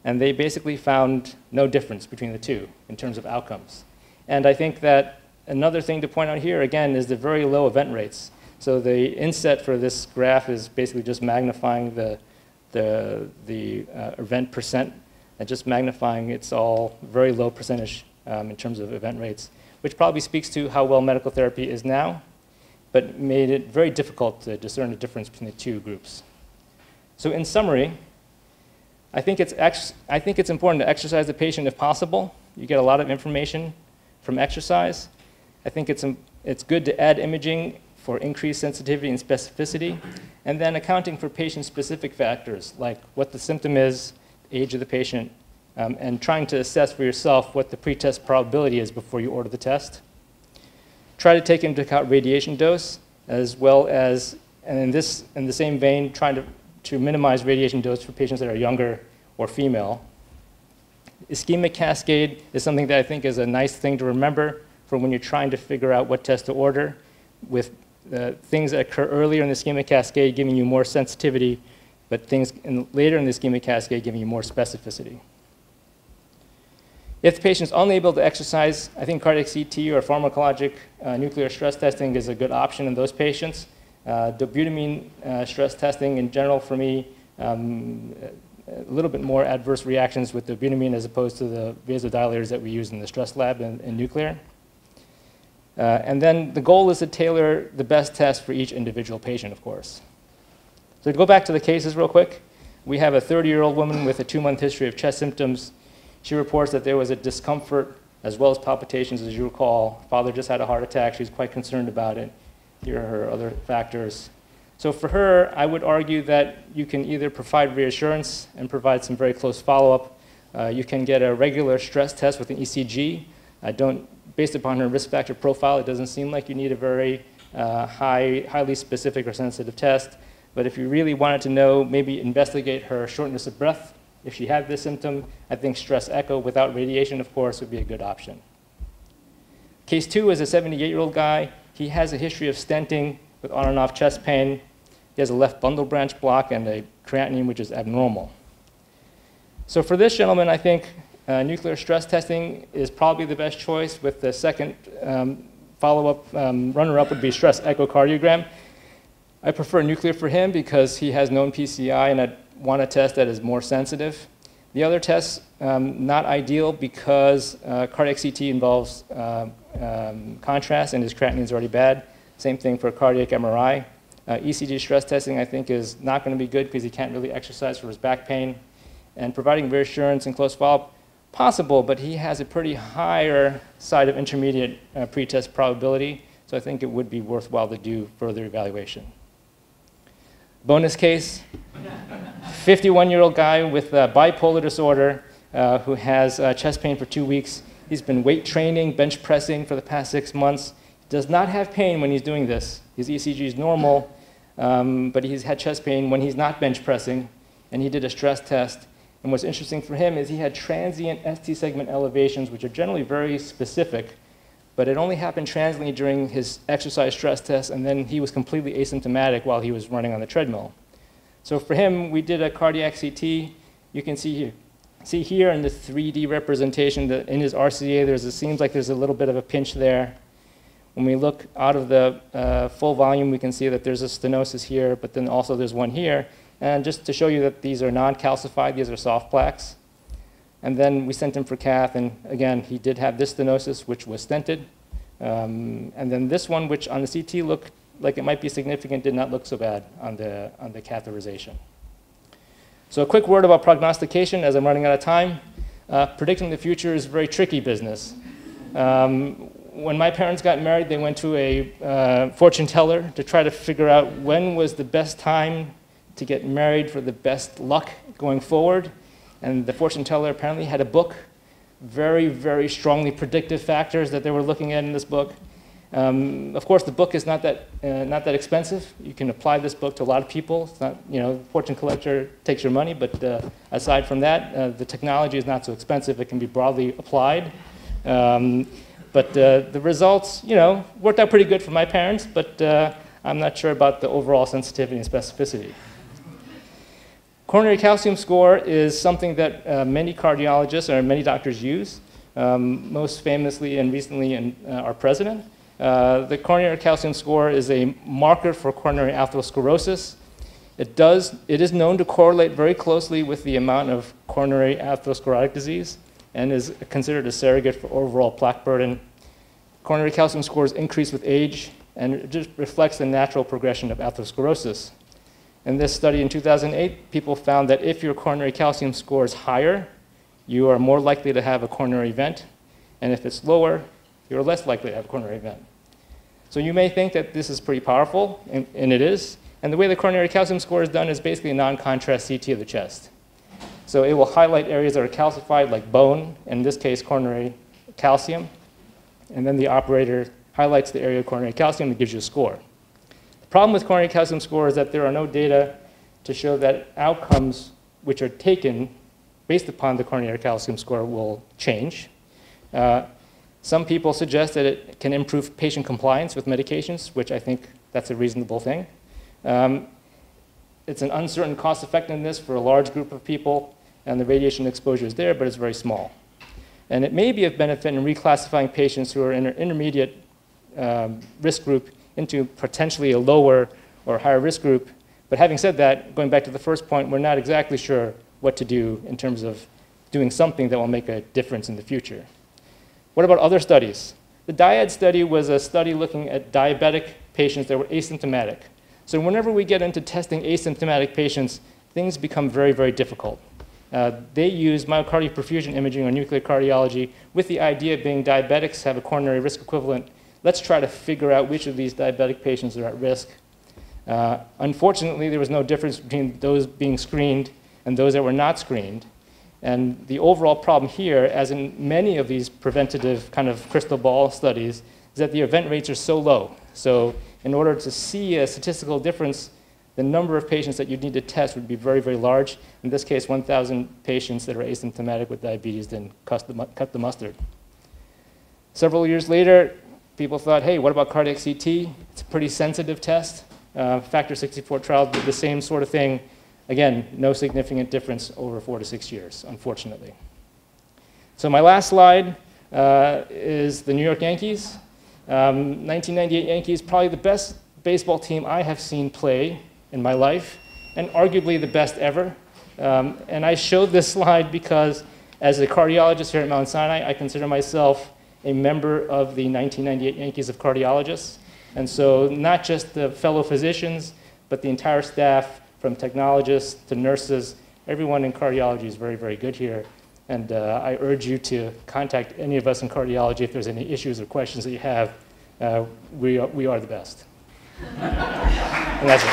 and they basically found no difference between the two in terms of outcomes. And I think that another thing to point out here, again, is the very low event rates. So the inset for this graph is basically just magnifying the event percent and just magnifying it's all very low percentage in terms of event rates, which probably speaks to how well medical therapy is now, but made it very difficult to discern the difference between the two groups. So in summary, I think it's important to exercise the patient if possible. You get a lot of information from exercise. I think it's good to add imaging for increased sensitivity and specificity, and then accounting for patient-specific factors, like what the symptom is, the age of the patient, and trying to assess for yourself what the pretest probability is before you order the test. Try to take into account radiation dose, as well as, and in the same vein, trying to minimize radiation dose for patients that are younger or female. Ischemic cascade is something that I think is a nice thing to remember for when you're trying to figure out what test to order, with things that occur earlier in the ischemic cascade giving you more sensitivity, but things later in the ischemic cascade giving you more specificity. If the patient is unable to exercise, I think cardiac CT or pharmacologic nuclear stress testing is a good option in those patients. Dobutamine stress testing in general for me, a little bit more adverse reactions with dobutamine as opposed to the vasodilators that we use in the stress lab in nuclear. And then the goal is to tailor the best test for each individual patient, of course. So to go back to the cases real quick, we have a 30-year-old woman with a 2-month history of chest symptoms. She reports that there was a discomfort as well as palpitations, as you recall. Father just had a heart attack. She's quite concerned about it. Here are her other factors. So for her, I would argue that you can either provide reassurance and provide some very close follow-up. You can get a regular stress test with an ECG. Based upon her risk factor profile, it doesn't seem like you need a very highly specific or sensitive test. But if you really wanted to know, maybe investigate her shortness of breath. If she had this symptom, I think stress echo without radiation, of course, would be a good option. Case 2 is a 78-year-old guy. He has a history of stenting with on and off chest pain. He has a left bundle branch block and a creatinine which is abnormal. So for this gentleman, I think nuclear stress testing is probably the best choice, with the second follow-up runner-up would be stress echocardiogram. I prefer nuclear for him because he has known PCI, and I want a test that is more sensitive. The other tests, not ideal because cardiac CT involves contrast and his creatinine is already bad. Same thing for cardiac MRI. ECG stress testing, I think, is not going to be good because he can't really exercise for his back pain. And providing reassurance and close follow-up, possible, but he has a pretty higher side of intermediate pretest probability, so I think it would be worthwhile to do further evaluation. Bonus case, 51-year-old guy with bipolar disorder who has chest pain for 2 weeks. He's been weight training, bench pressing for the past 6 months. He does not have pain when he's doing this. His ECG is normal, but he's had chest pain when he's not bench pressing, and he did a stress test. And what's interesting for him is he had transient ST segment elevations, which are generally very specific, but it only happened transiently during his exercise stress test, and then he was completely asymptomatic while he was running on the treadmill. So for him, we did a cardiac CT. You can see here in the 3D representation that in his RCA, it seems like there's a little bit of a pinch there. When we look out of the full volume, we can see that there's a stenosis here, but then also there's one here. And just to show you that these are non-calcified, these are soft plaques. And then we sent him for cath, and again, he did have this stenosis, which was stented. And then this one, which on the CT looked like it might be significant, did not look so bad on the catheterization. So a quick word about prognostication as I'm running out of time. Predicting the future is a very tricky business. When my parents got married, they went to a fortune teller to try to figure out when was the best time to get married for the best luck going forward. And the fortune teller apparently had a book, very, very strongly predictive factors that they were looking at in this book. Of course, the book is not that expensive. You can apply this book to a lot of people. It's not, fortune collector takes your money, but aside from that, the technology is not so expensive. It can be broadly applied. But the results, worked out pretty good for my parents, but I'm not sure about the overall sensitivity and specificity. Coronary calcium score is something that many cardiologists or many doctors use, most famously and recently our president. The coronary calcium score is a marker for coronary atherosclerosis. It is known to correlate very closely with the amount of coronary atherosclerotic disease and is considered a surrogate for overall plaque burden. Coronary calcium scores increase with age, and it just reflects the natural progression of atherosclerosis. In this study in 2008, people found that if your coronary calcium score is higher, you are more likely to have a coronary event, and if it's lower, you're less likely to have a coronary event. So you may think that this is pretty powerful, and it is. And the way the coronary calcium score is done is basically a non-contrast CT of the chest. So it will highlight areas that are calcified, like bone, in this case, coronary calcium. And then the operator highlights the area of coronary calcium and gives you a score. The problem with coronary calcium score is that there are no data to show that outcomes which are taken based upon the coronary calcium score will change. Some people suggest that it can improve patient compliance with medications, which I think that's a reasonable thing. It's an uncertain cost effectiveness for a large group of people, and the radiation exposure is there, but it's very small. And it may be of benefit in reclassifying patients who are in an intermediate risk group into potentially a lower or higher risk group. But having said that, going back to the first point, we're not exactly sure what to do in terms of doing something that will make a difference in the future. What about other studies? The DIAD study was a study looking at diabetic patients that were asymptomatic. So whenever we get into testing asymptomatic patients, things become very, very difficult. They use myocardial perfusion imaging or nuclear cardiology with the idea being diabetics have a coronary risk equivalent. Let's try to figure out which of these diabetic patients are at risk. Unfortunately, there was no difference between those being screened and those that were not screened. And the overall problem here, as in many of these preventative kind of crystal ball studies, is that the event rates are so low. So in order to see a statistical difference, the number of patients that you'd need to test would be very, very large. In this case, 1,000 patients that are asymptomatic with diabetes didn't cut the mustard. Several years later, people thought, hey, what about cardiac CT? It's a pretty sensitive test. Factor 64 trials did the same sort of thing. Again, no significant difference over 4 to 6 years, unfortunately. So my last slide is the New York Yankees. 1998 Yankees, probably the best baseball team I have seen play in my life, and arguably the best ever. And I showed this slide because as a cardiologist here at Mount Sinai, I consider myself a member of the 1998 Yankees of cardiologists. And so not just the fellow physicians, but the entire staff, from technologists to nurses, everyone in cardiology is very, very good here. And I urge you to contact any of us in cardiology if there's any issues or questions that you have. We are the best. And that's it.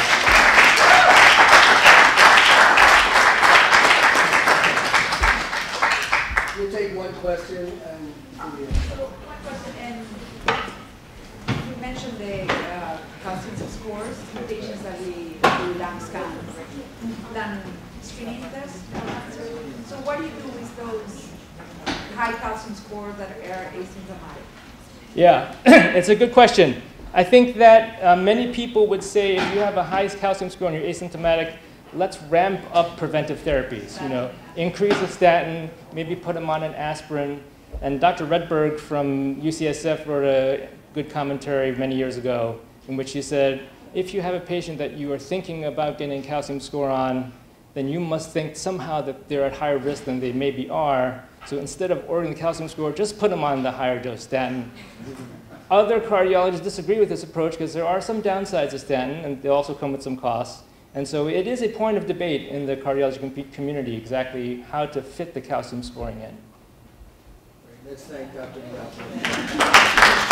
We'll take one question. So one question, and you mentioned the calcium scores in patients that we do lung scans, lung screening tests. So what do you do with those high calcium scores that are asymptomatic? Yeah, it's a good question. I think that many people would say if you have a high calcium score and you're asymptomatic, let's ramp up preventive therapies. You know, increase the statin, maybe put them on an aspirin. And Dr. Redberg from UCSF wrote a good commentary many years ago in which he said, if you have a patient that you are thinking about getting a calcium score on, then you must think somehow that they're at higher risk than they maybe are. So instead of ordering the calcium score, just put them on the higher dose statin. Other cardiologists disagree with this approach because there are some downsides of statin, and they also come with some costs. And so it is a point of debate in the cardiology community exactly how to fit the calcium scoring in. Let's thank Dr. Liao.